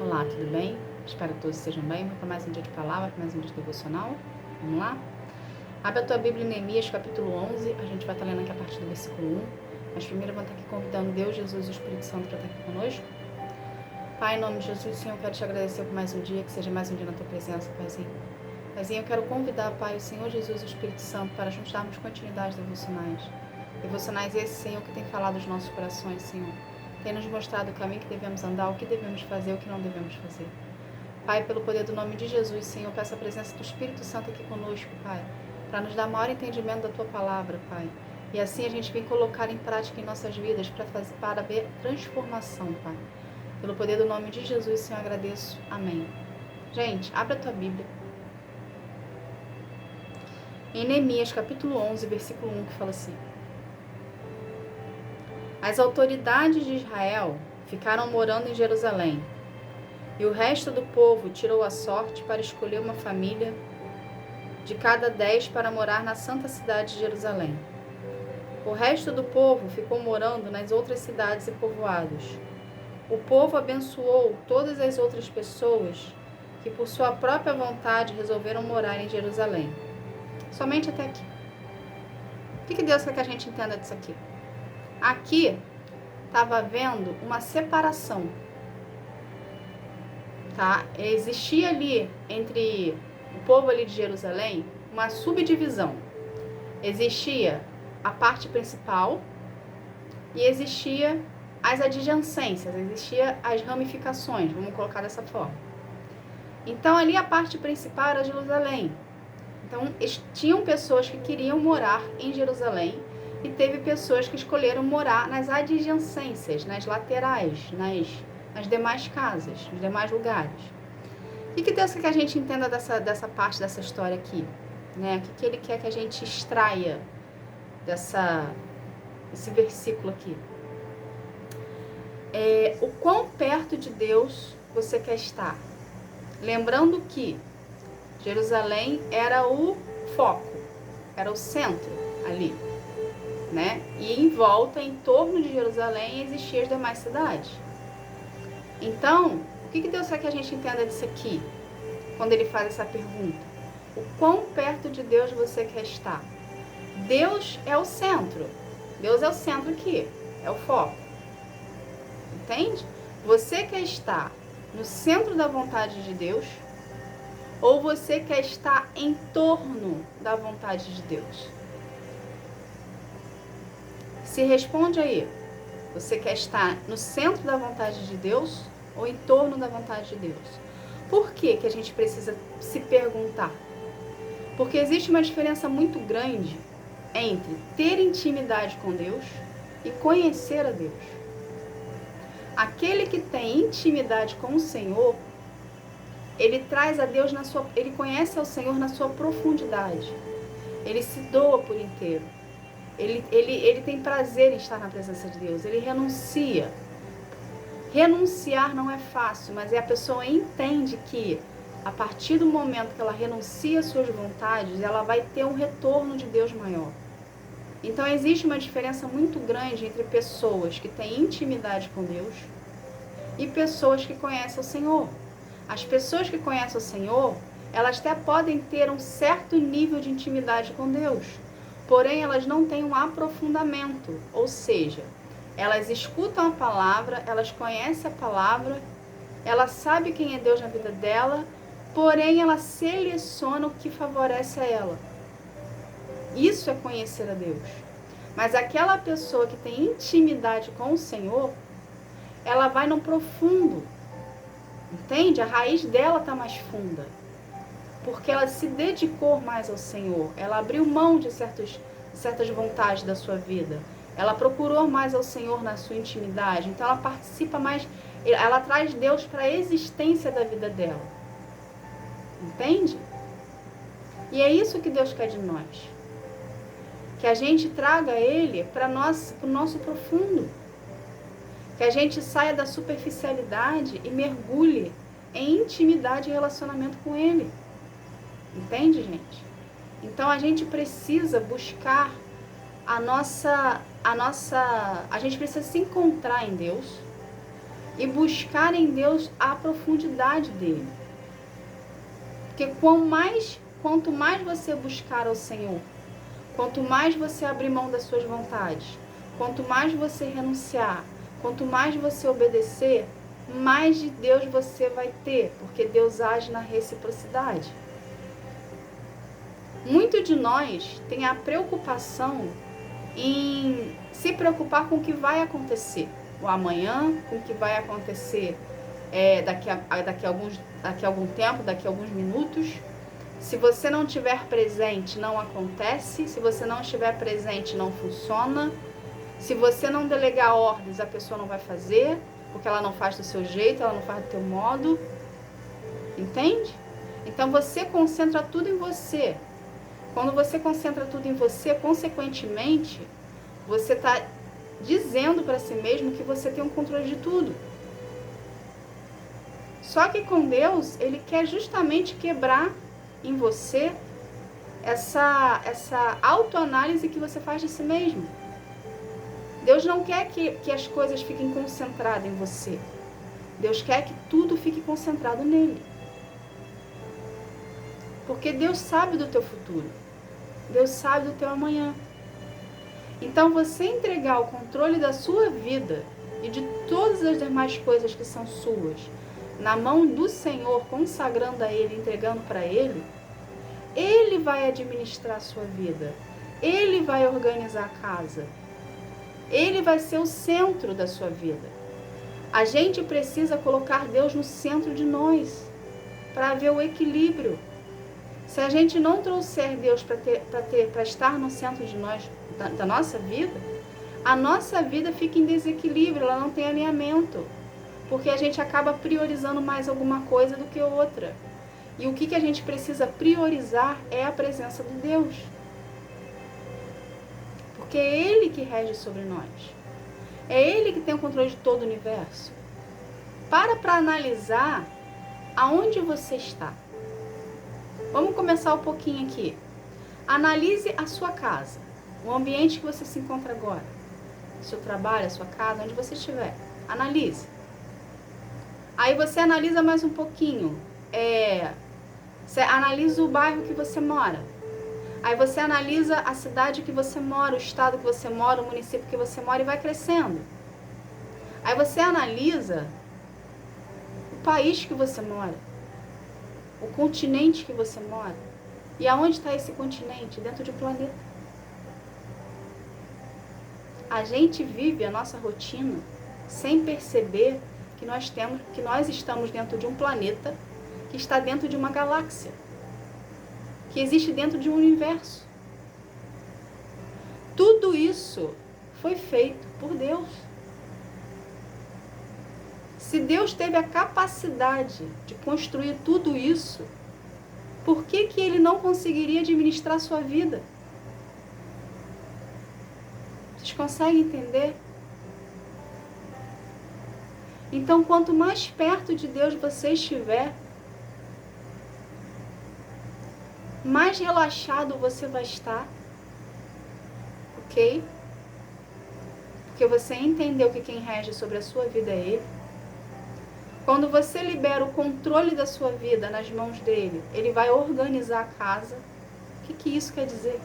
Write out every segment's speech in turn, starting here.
Olá, tudo bem? Espero que todos estejam bem. Vamos para mais um dia de palavra, para mais um dia de devocional. Vamos lá? Abre a tua Bíblia em Neemias, capítulo 11. A gente vai estar lendo aqui a partir do versículo 1. Mas primeiro vamos estar aqui convidando Deus, Jesus e o Espírito Santo para estar aqui conosco. Pai, em nome de Jesus, Senhor, eu quero te agradecer por mais um dia, que seja mais um dia na tua presença, Paizinho. Paizinho, eu quero convidar, Pai, o Senhor Jesus e o Espírito Santo para juntos darmos continuidade devocionais. Devocionais esse, Senhor, que tem falado aos nossos corações, Senhor. Tem nos mostrado o caminho que devemos andar, o que devemos fazer, o que não devemos fazer. Pai, pelo poder do nome de Jesus, Senhor, peço a presença do Espírito Santo aqui conosco, Pai, para nos dar maior entendimento da Tua palavra, Pai. E assim a gente vem colocar em prática em nossas vidas para ver transformação, Pai. Pelo poder do nome de Jesus, Senhor, eu agradeço. Amém. Gente, abre a tua Bíblia. Em Neemias, capítulo 11, versículo 1, que fala assim: As autoridades de Israel ficaram morando em Jerusalém, e o resto do povo tirou a sorte para escolher uma família de cada 10 para morar na santa cidade de Jerusalém. O resto do povo ficou morando nas outras cidades e povoados. O povo abençoou todas as outras pessoas que, por sua própria vontade, resolveram morar em Jerusalém. Somente até aqui. O que Deus quer que a gente entenda disso aqui? Aqui estava havendo uma separação. Tá? Existia ali, entre o povo ali de Jerusalém, uma subdivisão. Existia a parte principal e existia as adjacências, existia as ramificações, vamos colocar dessa forma. Então ali a parte principal era Jerusalém. Então tinham pessoas que queriam morar em Jerusalém e teve pessoas que escolheram morar nas adjacências, nas laterais, nas demais casas, nos demais lugares. O que Deus quer que a gente entenda dessa parte dessa história aqui? Né? O que Ele quer que a gente extraia desse versículo aqui? O quão perto de Deus você quer estar? Lembrando que Jerusalém era o foco, era o centro ali, né? E em volta, em torno de Jerusalém, existiam as demais cidades. Então, o que Deus quer que a gente entenda disso aqui, quando Ele faz essa pergunta? O quão perto de Deus você quer estar? Deus é o centro. Deus é o centro aqui, é o foco. Entende? Você quer estar no centro da vontade de Deus ou você quer estar em torno da vontade de Deus? Se responde aí. Você quer estar no centro da vontade de Deus ou em torno da vontade de Deus? Por que a gente precisa se perguntar? Porque existe uma diferença muito grande entre ter intimidade com Deus e conhecer a Deus. Aquele que tem intimidade com o Senhor, ele traz a Deus ele conhece ao Senhor na sua profundidade. Ele se doa por inteiro. Ele tem prazer em estar na presença de Deus. Ele renuncia. Renunciar não é fácil, mas a pessoa entende que a partir do momento que ela renuncia às suas vontades, ela vai ter um retorno de Deus maior. Então existe uma diferença muito grande entre pessoas que têm intimidade com Deus e pessoas que conhecem o Senhor. As pessoas que conhecem o Senhor, elas até podem ter um certo nível de intimidade com Deus, porém elas não têm um aprofundamento, ou seja, elas escutam a palavra, elas conhecem a palavra, ela sabe quem é Deus na vida dela, porém ela seleciona o que favorece a ela. Isso é conhecer a Deus. Mas aquela pessoa que tem intimidade com o Senhor, ela vai no profundo. Entende? A raiz dela está mais funda. Porque ela se dedicou mais ao Senhor. Ela abriu mão de certas vontades da sua vida. Ela procurou mais ao Senhor na sua intimidade. Então ela participa mais, ela traz Deus para a existência da vida dela. Entende? E é isso que Deus quer de nós. Que a gente traga Ele para o nosso profundo. Que a gente saia da superficialidade e mergulhe em intimidade e relacionamento com Ele. Entende, gente? Então a gente precisa buscar a gente precisa se encontrar em Deus e buscar em Deus a profundidade dele. Porque quanto mais você buscar ao Senhor, quanto mais você abrir mão das suas vontades, quanto mais você renunciar, quanto mais você obedecer, mais de Deus você vai ter, porque Deus age na reciprocidade. Muito de nós tem a preocupação em se preocupar com o que vai acontecer, o amanhã, com o que vai acontecer daqui a algum tempo, daqui a alguns minutos. Se você não estiver presente, não acontece. Se você não estiver presente, não funciona. Se você não delegar ordens, a pessoa não vai fazer, porque ela não faz do seu jeito, ela não faz do teu modo. Entende? Então você concentra tudo em você. Quando você concentra tudo em você, consequentemente, você está dizendo para si mesmo que você tem um controle de tudo. Só que com Deus, Ele quer justamente quebrar em você essa autoanálise que você faz de si mesmo. Deus não quer que as coisas fiquem concentradas em você. Deus quer que tudo fique concentrado nele. Porque Deus sabe do teu futuro. Deus sabe do teu amanhã. Então, você entregar o controle da sua vida e de todas as demais coisas que são suas na mão do Senhor, consagrando a Ele, entregando para Ele, Ele vai administrar a sua vida. Ele vai organizar a casa. Ele vai ser o centro da sua vida. A gente precisa colocar Deus no centro de nós, para haver o equilíbrio. Se a gente não trouxer Deus para estar no centro de nós, da nossa vida, a nossa vida fica em desequilíbrio, ela não tem alinhamento. Porque a gente acaba priorizando mais alguma coisa do que outra. E o que a gente precisa priorizar é a presença de Deus. Porque é Ele que rege sobre nós. É Ele que tem o controle de todo o universo. Para analisar aonde você está. Vamos começar um pouquinho aqui. Analise a sua casa, o ambiente que você se encontra agora. Seu trabalho, a sua casa, onde você estiver. Analise. Aí você analisa mais um pouquinho. Você analisa o bairro que você mora. Aí você analisa a cidade que você mora, o estado que você mora, o município que você mora e vai crescendo. Aí você analisa o país que você mora, o continente que você mora. E aonde está esse continente? Dentro de um planeta. A gente vive a nossa rotina sem perceber que nós estamos dentro de um planeta que está dentro de uma galáxia, que existe dentro de um universo. Tudo isso foi feito por Deus. Se Deus teve a capacidade de construir tudo isso, por que Ele não conseguiria administrar a sua vida? Vocês conseguem entender? Então, quanto mais perto de Deus você estiver, mais relaxado você vai estar, ok? Porque você entendeu que quem rege sobre a sua vida é Ele. Quando você libera o controle da sua vida nas mãos dele, Ele vai organizar a casa. O que isso quer dizer?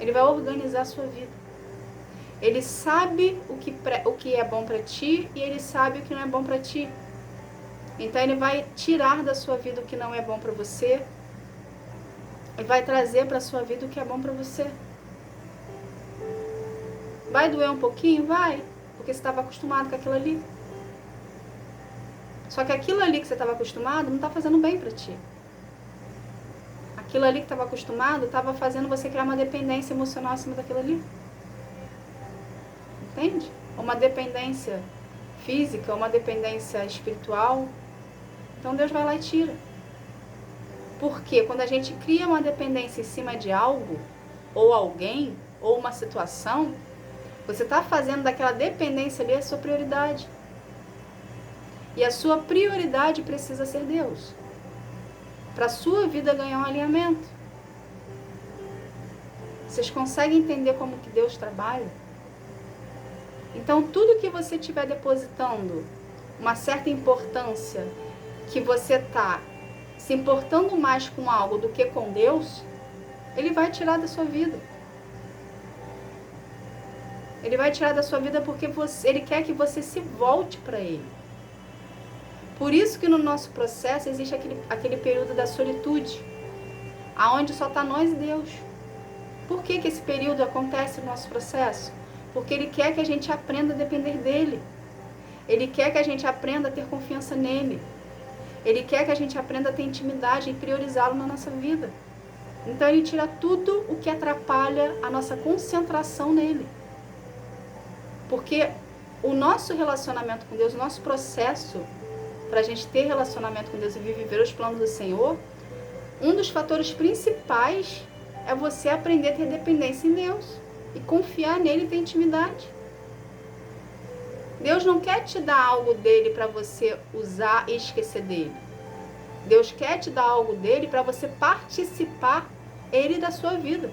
Ele vai organizar a sua vida. Ele sabe o que é bom para ti e Ele sabe o que não é bom para ti. Então Ele vai tirar da sua vida o que não é bom para você e vai trazer para a sua vida o que é bom para você. Vai doer um pouquinho? Vai, porque você estava acostumado com aquilo ali. Só que aquilo ali que você estava acostumado não está fazendo bem para ti. Aquilo ali que estava acostumado estava fazendo você criar uma dependência emocional acima daquilo ali. Entende? Uma dependência física, uma dependência espiritual. Então Deus vai lá e tira. Porque quando a gente cria uma dependência em cima de algo, ou alguém, ou uma situação, você está fazendo daquela dependência ali a sua prioridade. E a sua prioridade precisa ser Deus. Para a sua vida ganhar um alinhamento. Vocês conseguem entender como que Deus trabalha? Então, tudo que você estiver depositando uma certa importância, que você está se importando mais com algo do que com Deus, Ele vai tirar da sua vida. Ele vai tirar da sua vida porque Ele quer que você se volte para Ele. Por isso que no nosso processo existe aquele período da solitude, aonde só está nós e Deus. Por que esse período acontece no nosso processo? Porque Ele quer que a gente aprenda a depender dEle. Ele quer que a gente aprenda a ter confiança nele. Ele quer que a gente aprenda a ter intimidade e priorizá-lo na nossa vida. Então Ele tira tudo o que atrapalha a nossa concentração nele. Porque o nosso relacionamento com Deus, o nosso processo para a gente ter relacionamento com Deus e viver os planos do Senhor, um dos fatores principais é você aprender a ter dependência em Deus e confiar nele e ter intimidade. Deus não quer te dar algo dele para você usar e esquecer dele. Deus quer te dar algo dele para você participar ele da sua vida.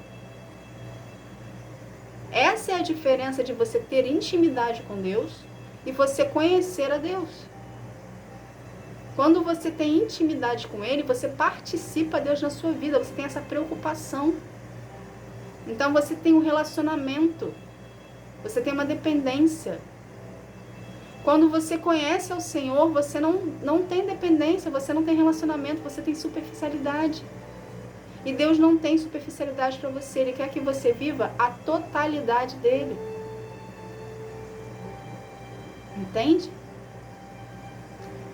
Essa é a diferença de você ter intimidade com Deus e você conhecer a Deus. Quando você tem intimidade com Ele, você participa de Deus na sua vida, você tem essa preocupação. Então você tem um relacionamento, você tem uma dependência. Quando você conhece ao Senhor, você não tem dependência, você não tem relacionamento, você tem superficialidade. E Deus não tem superficialidade para você, Ele quer que você viva a totalidade dEle. Entende?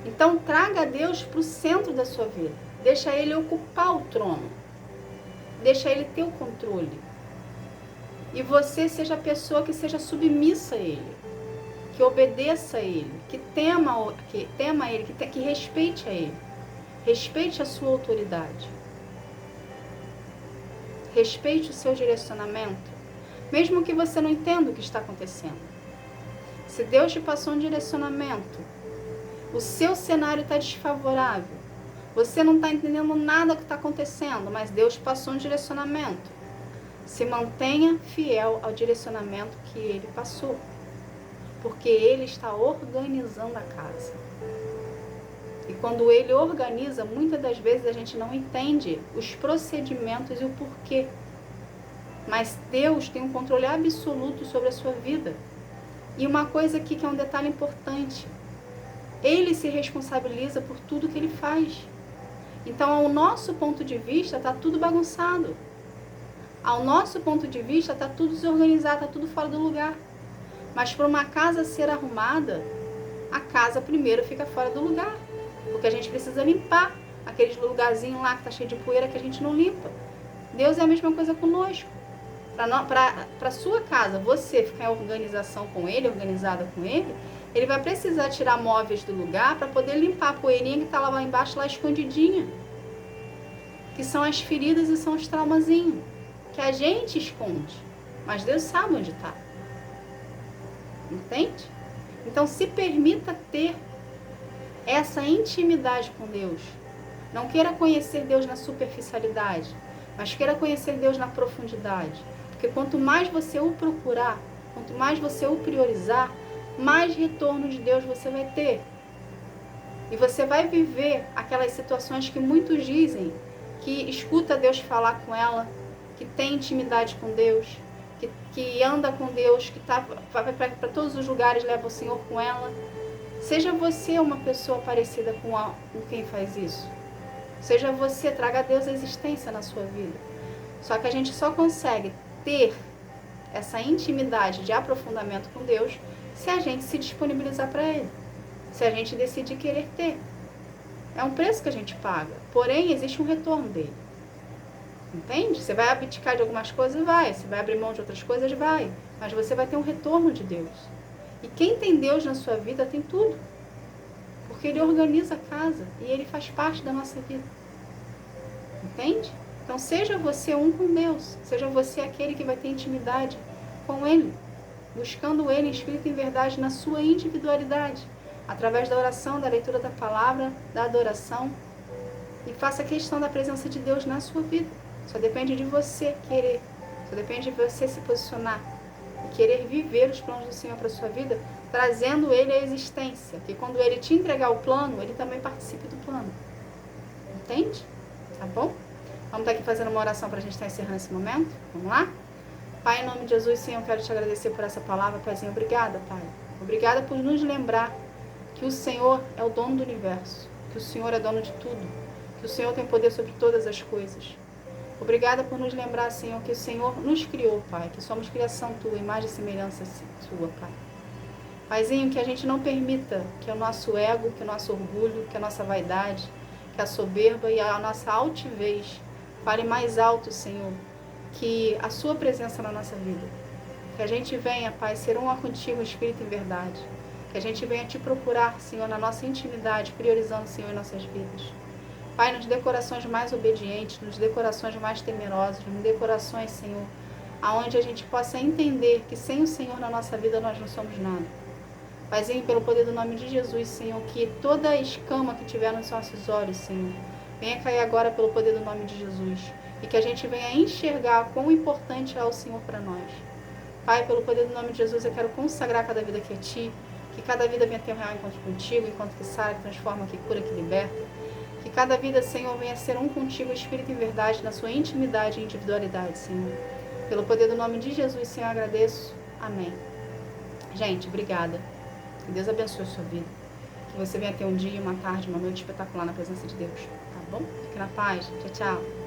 Então traga Deus para o centro da sua vida. Deixa Ele ocupar o trono. Deixa Ele ter o controle. E você seja a pessoa que seja submissa a Ele. Que obedeça a Ele. Que tema Ele. Que respeite a Ele. Respeite a sua autoridade. Respeite o seu direcionamento. Mesmo que você não entenda o que está acontecendo. Se Deus te passou um direcionamento, o seu cenário está desfavorável, você não está entendendo nada que está acontecendo, mas Deus passou um direcionamento. Se mantenha fiel ao direcionamento que Ele passou, porque Ele está organizando a casa. E quando Ele organiza, muitas das vezes a gente não entende os procedimentos e o porquê. Mas Deus tem um controle absoluto sobre a sua vida. E uma coisa aqui que é um detalhe importante. Ele se responsabiliza por tudo que Ele faz. Então, ao nosso ponto de vista, está tudo bagunçado. Ao nosso ponto de vista, está tudo desorganizado, está tudo fora do lugar. Mas para uma casa ser arrumada, a casa primeiro fica fora do lugar. Porque a gente precisa limpar aqueles lugarzinhos lá que está cheio de poeira que a gente não limpa. Deus é a mesma coisa conosco. Para a sua casa, você ficar em organização com Ele, organizada com Ele, Ele vai precisar tirar móveis do lugar para poder limpar a poeirinha que está lá embaixo, lá escondidinha. Que são as feridas e são os traumazinhos. Que a gente esconde. Mas Deus sabe onde está. Entende? Então se permita ter essa intimidade com Deus. Não queira conhecer Deus na superficialidade, mas queira conhecer Deus na profundidade. Porque quanto mais você o procurar, quanto mais você o priorizar, mais retorno de Deus você vai ter. E você vai viver aquelas situações que muitos dizem, que escuta Deus falar com ela, que tem intimidade com Deus, que anda com Deus, que vai para todos os lugares, leva o Senhor com ela. Seja você uma pessoa parecida com quem faz isso. Seja você, traga a Deus à existência na sua vida. Só que a gente só consegue ter essa intimidade de aprofundamento com Deus se a gente se disponibilizar para Ele. Se a gente decidir querer ter. É um preço que a gente paga. Porém, existe um retorno dele. Entende? Você vai abdicar de algumas coisas? Vai. Você vai abrir mão de outras coisas? Vai. Mas você vai ter um retorno de Deus. E quem tem Deus na sua vida tem tudo. Porque Ele organiza a casa e Ele faz parte da nossa vida. Entende? Então seja você um com Deus. Seja você aquele que vai ter intimidade com Ele. Buscando Ele em espírito e em verdade na sua individualidade. Através da oração, da leitura da palavra, da adoração. E faça questão da presença de Deus na sua vida. Só depende de você querer. Só depende de você se posicionar. querer viver os planos do Senhor para a sua vida, trazendo Ele à existência. Que quando Ele te entregar o plano, Ele também participe do plano. Entende? Tá bom? Vamos estar aqui fazendo uma oração para a gente estar encerrando esse momento? Vamos lá? Pai, em nome de Jesus, Senhor, eu quero te agradecer por essa palavra, Paizinho. Obrigada, Pai. Obrigada por nos lembrar que o Senhor é o dono do universo, que o Senhor é dono de tudo, que o Senhor tem poder sobre todas as coisas. Obrigada por nos lembrar, Senhor, que o Senhor nos criou, Pai, que somos criação Tua, imagem e semelhança Tua, Pai. Paizinho, que a gente não permita que o nosso ego, que o nosso orgulho, que a nossa vaidade, que a soberba e a nossa altivez fale mais alto, Senhor, que a Sua presença na nossa vida. Que a gente venha, Pai, ser um contigo, Espírito em verdade. Que a gente venha te procurar, Senhor, na nossa intimidade, priorizando, Senhor, em nossas vidas. Pai, nos dê corações mais obedientes, nos dê corações mais temerosos, nos dê corações, Senhor, aonde a gente possa entender que sem o Senhor na nossa vida nós não somos nada. Paizinho, pelo poder do nome de Jesus, Senhor, que toda escama que tiver nos nossos olhos, Senhor, venha cair agora pelo poder do nome de Jesus. E que a gente venha enxergar quão importante é o Senhor para nós. Pai, pelo poder do nome de Jesus, eu quero consagrar cada vida aqui a Ti, que cada vida venha ter um real encontro contigo, encontro que sara, que transforma, que cura, que liberta. Que cada vida, Senhor, venha ser um contigo, Espírito em verdade, na sua intimidade e individualidade, Senhor. Pelo poder do nome de Jesus, Senhor, eu agradeço. Amém. Gente, obrigada. Que Deus abençoe a sua vida. Que você venha ter um dia, uma tarde, uma noite espetacular na presença de Deus. Tá bom? Fique na paz. Tchau, tchau.